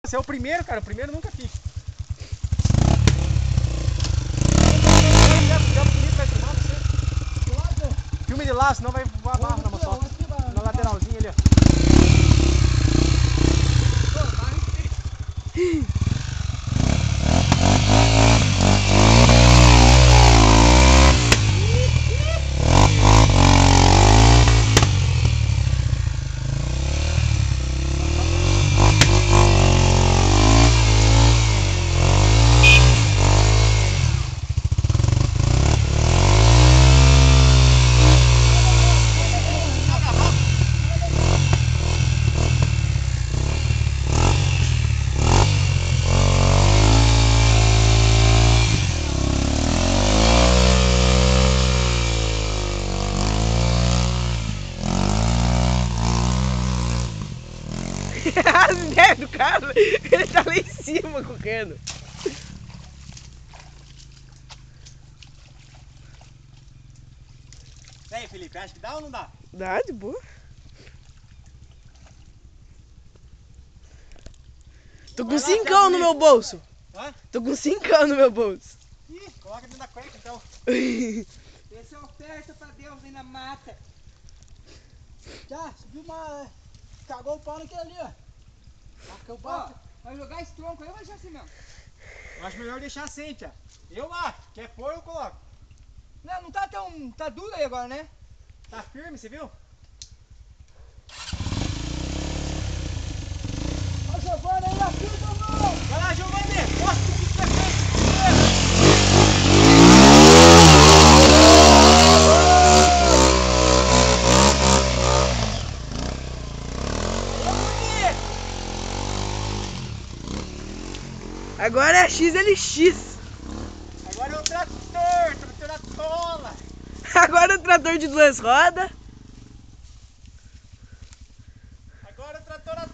Você é o primeiro, cara. O primeiro nunca fiz. Filme de lá, senão vai voar barro na moçoca. Na lateralzinha ali, ó. As ideias do cara, ele tá lá em cima correndo. E aí, Felipe, acha que dá ou não dá? Dá, de boa. Tô com 5 no meu bolso. Hã? Tô com 5 no meu bolso. Ih, coloca dentro da cueca então. Esse é oferta pra Deus aí na mata. Já, subiu uma... Cagou o pau naquele ali, ó. Ó, vai jogar esse tronco aí ou vai deixar assim mesmo? Eu acho melhor deixar assim, tia. Eu acho. Quer pôr, eu coloco. Não, não tá tão... Tá duro aí agora, né? Tá firme, você viu? Ó, Giovanni aí na fita, mano! Vai lá, Giovanni. Mostra o que você fez. Agora é a XLX. Agora é o trator atola. Agora é o trator de 2 rodas. Agora é o trator atola.